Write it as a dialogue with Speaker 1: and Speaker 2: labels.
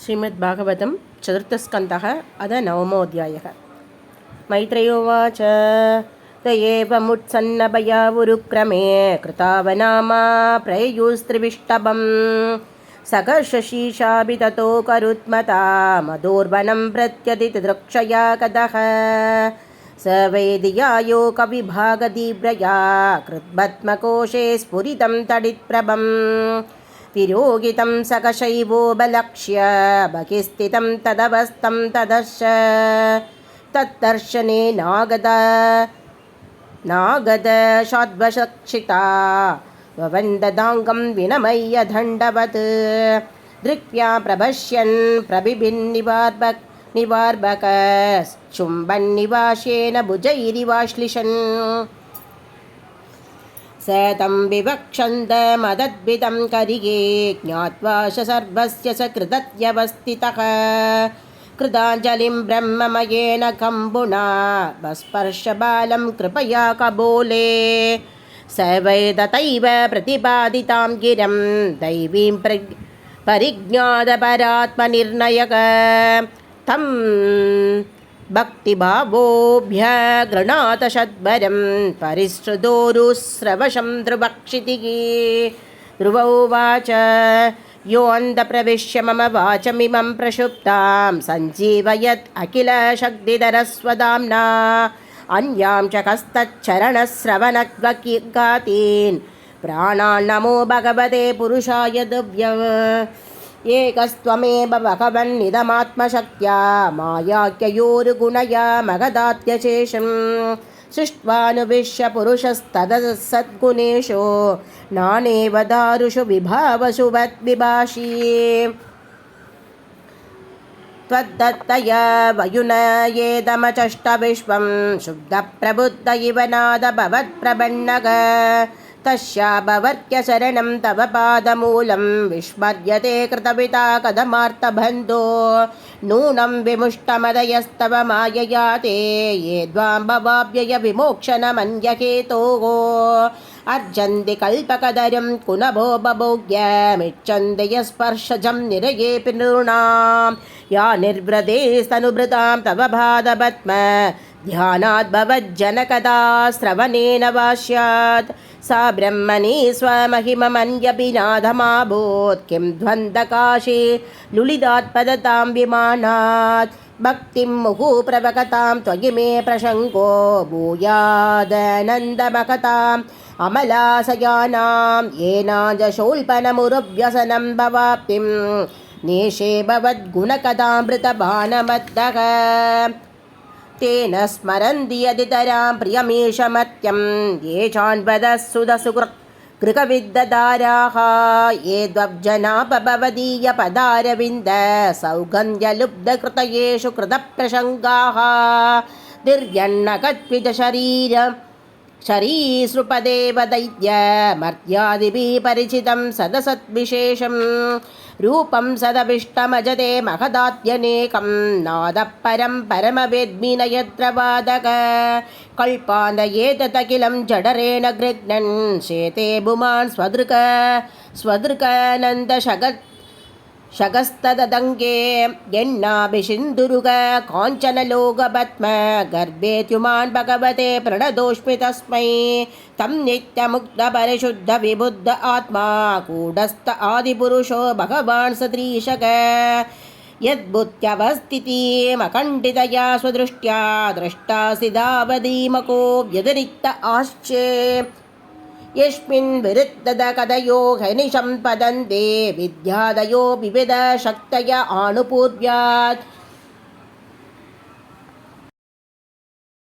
Speaker 1: श्रीमद्भागवतं चतुर्थस्कन्धः अथ नवमोऽध्यायः। मैत्रेयोवाच त एवमुत्सन्नभयावुरुक्रमे कृतावनामा प्रययुस्त्रिविष्टभं सकर्षशीशाभि ततो करुत्मता मधोर्वनं प्रत्यदितिदृक्षया कदः स वैदियायो कविभागदीव्रया कृद्भत्मकोशे स्फुरितं तडित्प्रभम् तिरोगितं सकशैवोपलक्ष्य बहिस्थितं तदवस्थं तदर्श तद्दर्शने नागद शाद्वशक्षिता ववन्ददाङ्गं विनमय्य दण्डवत् दृक्त्या प्रभष्यन् प्रबिभिन्निवार्भक चुम्बन्निवाशेन भुजैरिवाश्लिषन् स तं विवक्षन्दमदद्भिदं करिगे ज्ञात्वा सर्वस्य स कृतत्यवस्थितः कृताञ्जलिं ब्रह्ममयेन कम्बुना वस्पर्शबालं कृपया कबोले स वै तथैव प्रतिपादितां गिरं दैवीं परिज्ञातपरात्मनिर्णयक तं भक्तिभावोऽभ्यगृणात षद्वरं परिश्रुतोरुस्रवशं ध्रुवक्षितिः ध्रुवोवाच यो अन्धप्रविश्य मम वाचमिमं प्रक्षुप्तां सञ्जीवयत् अखिलशक्तिधरस्वदाम्ना अन्यां च कस्तच्चरणश्रवणगातीन् प्राणान् नमो भगवते पुरुषाय दिव्यम् एकस्त्वमेव भगवन्निदमात्मशक्त्या मायाख्ययोर्गुणया मगदात्यशेषं सृष्ट्वानुविश्य पुरुषस्तदसद्गुणेषु नानेव दारुषु विभावसु वद्विभाषी त्वद्दत्तया वयुनयेदमचष्टविश्वं शुद्धप्रबुद्ध इव नाद भवत्प्रबन्नग तस्याभवर्ग्यशरणं तव पादमूलं विस्मर्यते कृतविता कथमार्तबन्धो नूनं विमुष्टमदयस्तव मायया ते ये द्वां भवाभ्यय विमोक्षणमन्यहेतोः अर्जन्ति कल्पकदरं कुनभो बभोग्यमिच्छन्ति यस्पर्शजं निरयेऽपि नृणां या निर्वृतेस्तनुभृतां तव पादपद्म ध्यानात् भवज्जनकदा श्रवणेन वा स्यात् सा ब्रह्मणि स्वमहिममन्यभिनादमाभूत् किं द्वन्द्वकाशे लुलिदात्पदतां विमानात् भक्तिं मुहुप्रवकतां त्वयि मे प्रशङ्को भूयादनन्दमकताम् अमलासयानां येनाजशोल्पनमुरुव्यसनं भवाप्तिं नेशे भवद्गुणकथामृतबाणमद्दः तेन स्मरन्ति यदितरां प्रियमीशमत्यं ये चान्वदः सुदसुकृकविद्दधाराः ये द्वब्जनापभवदीयपदारविन्द सौगन्ध्यलुब्धकृतयेषु कृतप्रसङ्गाः शरीसृपदेव दैत्यमर्त्यादिभिः परिचितं सदसद्विशेषं रूपं सदविष्टमजते महदात्यनेकं नादः परं परमवेद्मि न यत्र वादक कल्पान्दयेतदखिलं जडरेण गृह्णन् शेते भुमान् शगस्तदङ्गे यन्नाभिषिन्दुरुग काञ्चनलोकपद्म गर्भेत्युमान् भगवते प्रणतोऽस्मि तस्मै तं नित्यमुक्तपरिशुद्धविबुद्ध आत्मा कूटस्थ आदिपुरुषो भगवान् सदृशक यद्भूत्यवस्थितिमखण्डितया स्वदृष्ट्या द्रष्टासिदावधीमको व्यतिरिक्त आश्चे यस्मिन् विरुद्धकथयो हनिशं पदन्ते विद्यादयो विविधशक्तय आनुपूर्व्यात्